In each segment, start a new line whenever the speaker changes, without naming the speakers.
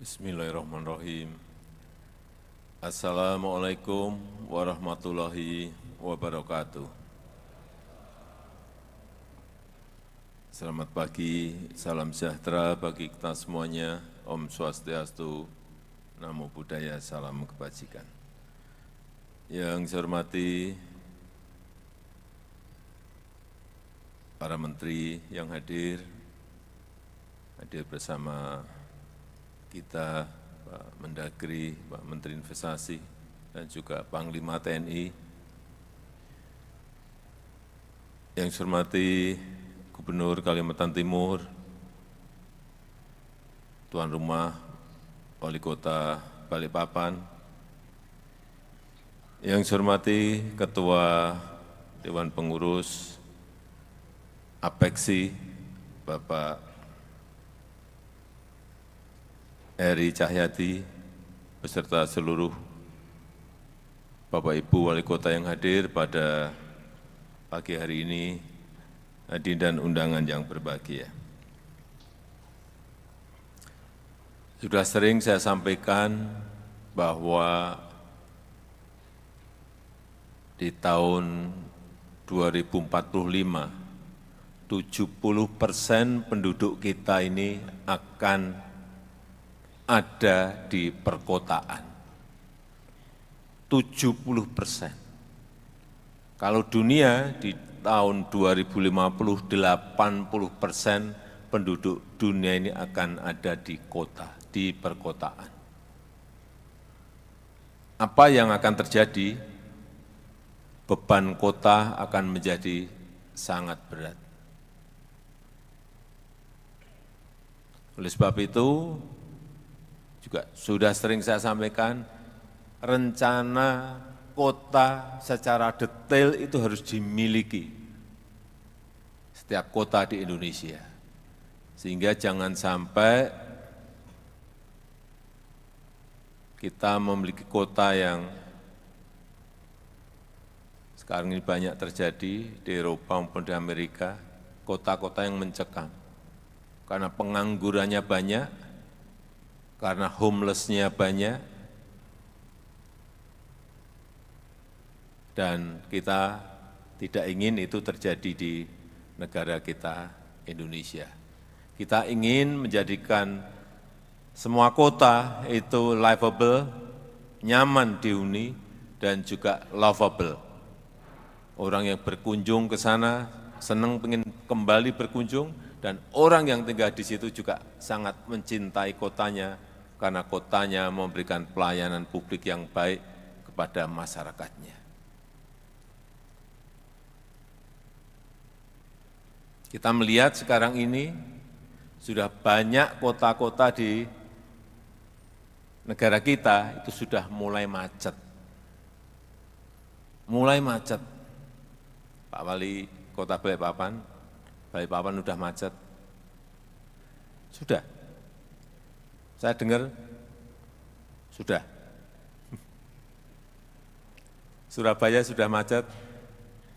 Bismillahirrahmanirrahim. Assalamualaikum warahmatullahi wabarakatuh. Selamat pagi, salam sejahtera bagi kita semuanya. Om Swastiastu, Namo Buddhaya, salam kebajikan. Yang saya hormati para menteri yang hadir bersama kita, Pak Mendagri, Pak Menteri Investasi, dan juga Panglima TNI. Yang saya hormati Gubernur Kalimantan Timur, Tuan Rumah Wali Kota Balikpapan. Yang saya hormati Ketua Dewan Pengurus APEKSI, Bapak Eri Cahyadi, beserta seluruh Bapak Ibu Wali Kota yang hadir pada pagi hari ini, hadirin dan undangan yang berbahagia. Sudah sering saya sampaikan bahwa di tahun 2045, 70% penduduk kita ini akan ada di perkotaan, 70%. Kalau dunia di tahun 2050, 80% penduduk dunia ini akan ada di kota, di perkotaan. Apa yang akan terjadi? Beban kota akan menjadi sangat berat. Oleh sebab itu, juga sudah sering saya sampaikan, rencana kota secara detail itu harus dimiliki setiap kota di Indonesia. Sehingga jangan sampai kita memiliki kota yang sekarang ini banyak terjadi di Eropa maupun di Amerika, kota-kota yang mencekam. Karena penganggurannya banyak, karena homeless-nya banyak, dan kita tidak ingin itu terjadi di negara kita, Indonesia. Kita ingin menjadikan semua kota itu livable, nyaman dihuni, dan juga lovable. Orang yang berkunjung ke sana senang ingin kembali berkunjung, dan orang yang tinggal di situ juga sangat mencintai kotanya, karena kotanya memberikan pelayanan publik yang baik kepada masyarakatnya. Kita melihat sekarang ini sudah banyak kota-kota di negara kita itu sudah mulai macet. Mulai macet. Pak Wali Kota Balikpapan sudah macet. Sudah. Saya dengar, sudah. Surabaya sudah macet,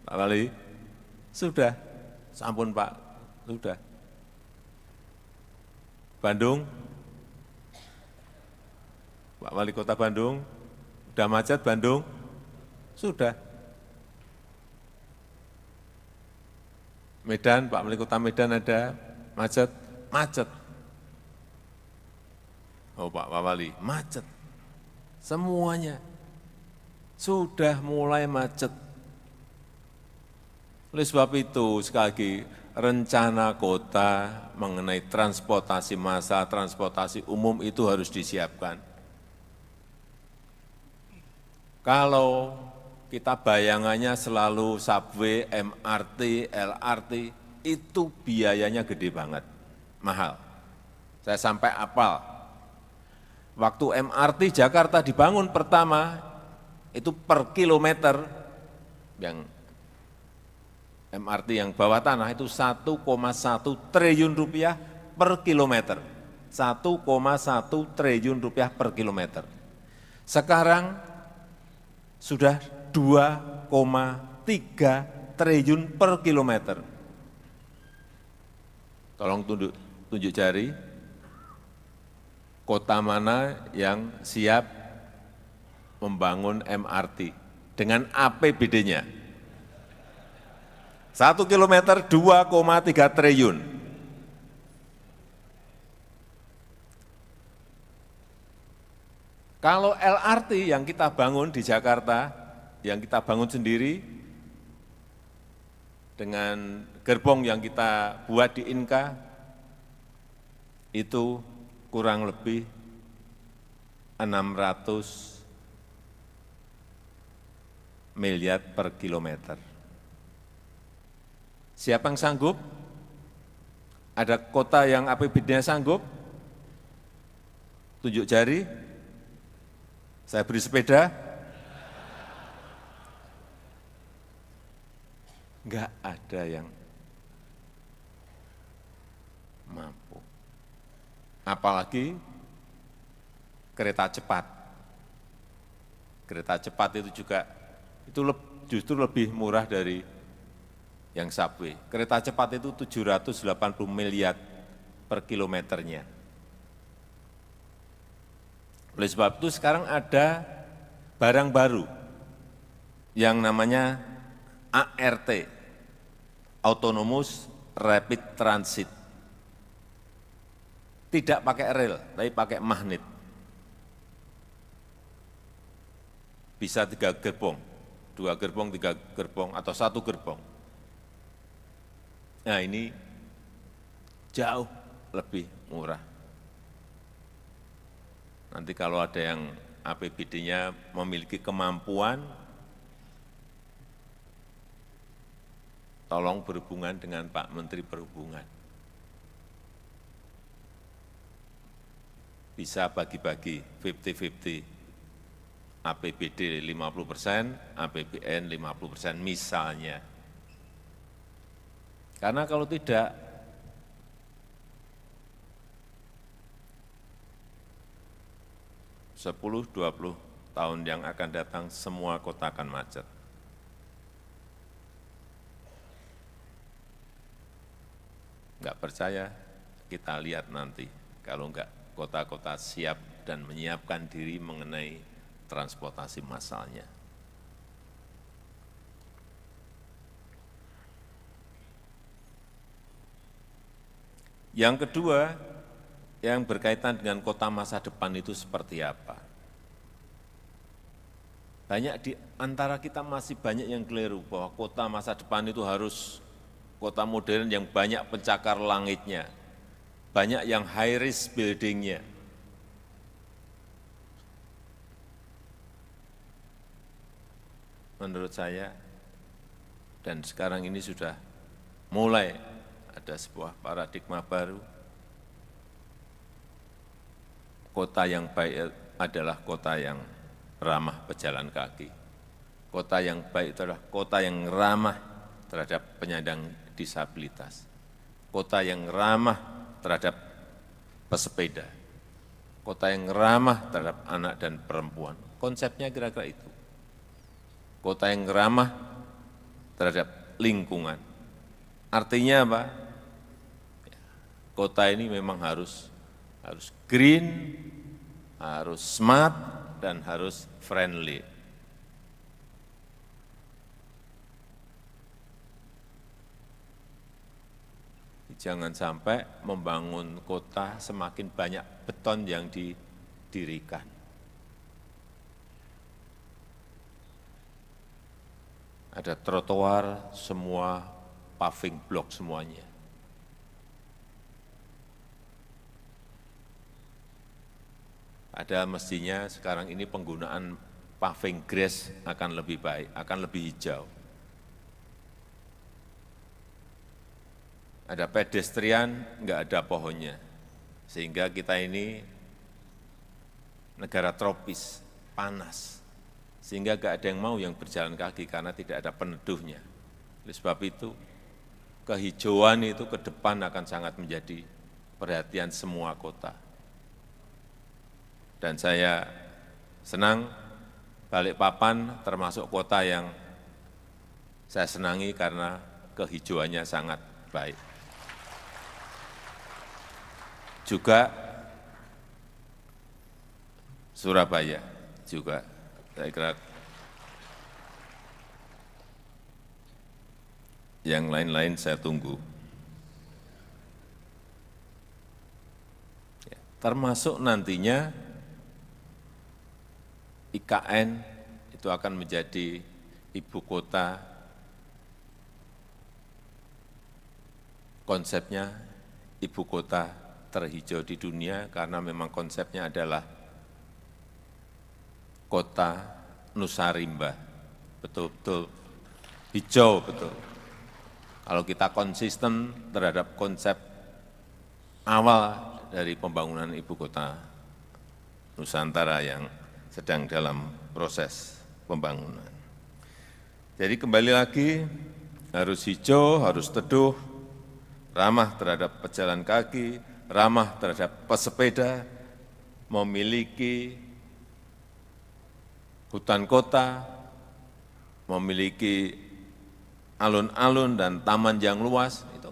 Pak Wali, sudah. Sampun Pak, sudah. Bandung, Pak Wali Kota Bandung, sudah macet Bandung, sudah. Medan, Pak Wali Kota Medan ada macet, macet. Oh Pak Wali, macet. Semuanya sudah mulai macet. Oleh sebab itu, sekali lagi, rencana kota mengenai transportasi massal, transportasi umum itu harus disiapkan. Kalau kita bayangannya selalu subway, MRT, LRT, itu biayanya gede banget, mahal. Saya sampai apal. Waktu MRT Jakarta dibangun pertama, itu per kilometer, yang MRT yang bawah tanah itu 1,1 triliun rupiah per kilometer. 1,1 triliun rupiah per kilometer. Sekarang sudah 2,3 triliun per kilometer. Tolong tunjuk jari. kota mana yang siap membangun MRT dengan APBD-nya. 1 kilometer 2,3 triliun. Kalau LRT yang kita bangun di Jakarta, yang kita bangun sendiri, dengan gerbong yang kita buat di Inka, itu kurang lebih 600 miliar per kilometer. Siapa yang sanggup? Ada kota yang APBD-nya sanggup? Tunjuk jari. Saya beri sepeda. Enggak ada yang mampu. Apalagi kereta cepat. Kereta cepat itu juga justru lebih murah dari yang subway. Kereta cepat itu 780 miliar per kilometernya. Oleh sebab itu sekarang ada barang baru yang namanya ART, Autonomous Rapid Transit. Tidak pakai rel, tapi pakai magnet. Bisa 3 gerbong, 2 gerbong, 3 gerbong, atau 1 gerbong. Nah ini jauh lebih murah. Nanti kalau ada yang APBD-nya memiliki kemampuan, tolong berhubungan dengan Pak Menteri Perhubungan. Bisa bagi-bagi 50-50, APBD 50%, APBN 50% misalnya. Karena kalau tidak, sepuluh 20 tahun yang akan datang semua kota akan macet. Enggak percaya, kita lihat nanti. Kalau enggak, kota-kota siap dan menyiapkan diri mengenai transportasi massalnya. Yang kedua, yang berkaitan dengan kota masa depan itu seperti apa? Banyak di antara kita masih banyak yang keliru bahwa kota masa depan itu harus kota modern yang banyak pencakar langitnya, banyak yang high rise building-nya. Menurut saya, dan sekarang ini sudah mulai ada sebuah paradigma baru, kota yang baik adalah kota yang ramah pejalan kaki. Kota yang baik itu adalah kota yang ramah terhadap penyandang disabilitas. Kota yang ramah terhadap pesepeda. Kota yang ramah terhadap anak dan perempuan. Konsepnya kira-kira itu. Kota yang ramah terhadap lingkungan. Artinya apa? Kota ini memang harus green, harus smart, dan harus friendly. Jangan sampai membangun kota semakin banyak beton yang didirikan. Ada trotoar, semua paving block semuanya. Ada mestinya sekarang ini penggunaan paving grass akan lebih baik, akan lebih hijau. Ada pedestrian, enggak ada pohonnya. Sehingga kita ini negara tropis, panas. Sehingga enggak ada yang mau yang berjalan kaki karena tidak ada peneduhnya. Oleh sebab itu, kehijauan itu ke depan akan sangat menjadi perhatian semua kota. Dan saya senang Balikpapan termasuk kota yang saya senangi karena kehijauannya sangat baik. Juga Surabaya juga. Saya kira yang lain-lain saya tunggu. Termasuk nantinya IKN itu akan menjadi ibu kota, konsepnya ibu kota terhijau di dunia karena memang konsepnya adalah kota Nusarimba, betul-betul hijau, betul. Kalau kita konsisten terhadap konsep awal dari pembangunan ibu kota Nusantara yang sedang dalam proses pembangunan. Jadi kembali lagi, harus hijau, harus teduh, ramah terhadap pejalan kaki, ramah terhadap pesepeda, memiliki hutan kota, memiliki alun-alun dan taman yang luas. Itu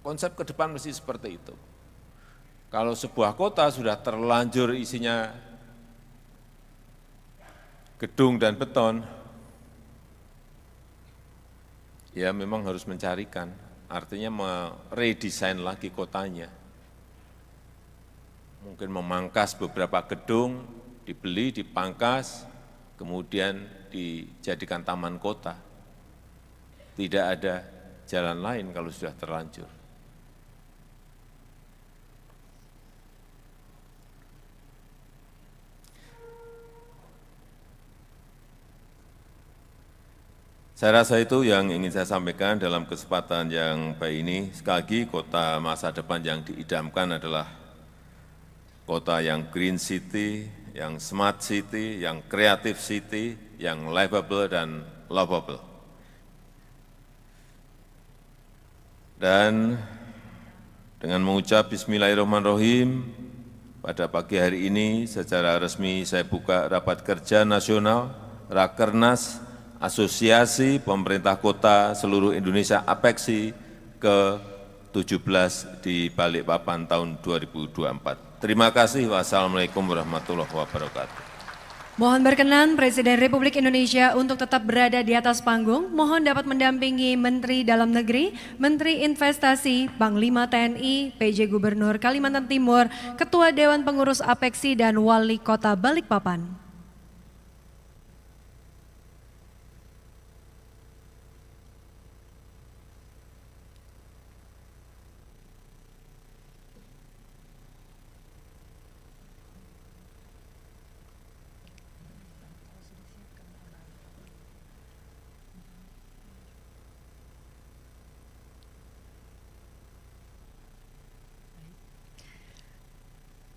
konsep ke depan mesti seperti itu. Kalau sebuah kota sudah terlanjur isinya gedung dan beton, ya memang harus mencarikan, artinya meredesain lagi kotanya. Mungkin memangkas beberapa gedung, dibeli, dipangkas, kemudian dijadikan taman kota. Tidak ada jalan lain kalau sudah terlanjur. Saya rasa itu yang ingin saya sampaikan dalam kesempatan yang baik ini. Sekali lagi, kota masa depan yang diidamkan adalah kota yang green city, yang smart city, yang creative city, yang livable dan lovable. Dan dengan mengucap Bismillahirrahmanirrahim, pada pagi hari ini secara resmi saya buka rapat kerja nasional Rakernas Asosiasi Pemerintah Kota Seluruh Indonesia APEKSI ke-17 di Balikpapan tahun 2024. Terima kasih. Wassalamualaikum warahmatullahi wabarakatuh.
Mohon berkenan Presiden Republik Indonesia untuk tetap berada di atas panggung. Mohon dapat mendampingi Menteri Dalam Negeri, Menteri Investasi, Panglima TNI, PJ Gubernur Kalimantan Timur, Ketua Dewan Pengurus APEKSI dan Wali Kota Balikpapan.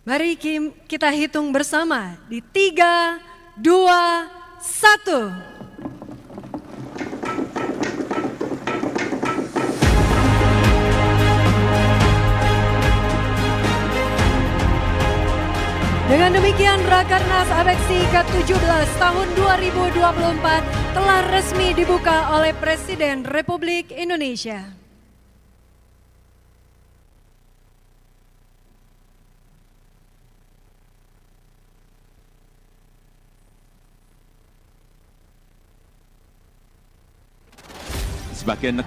Mari kita hitung bersama di 3, 2, 1. Dengan demikian Rakernas APEKSI ke-17 tahun 2024 telah resmi dibuka oleh Presiden Republik Indonesia.
Sebagai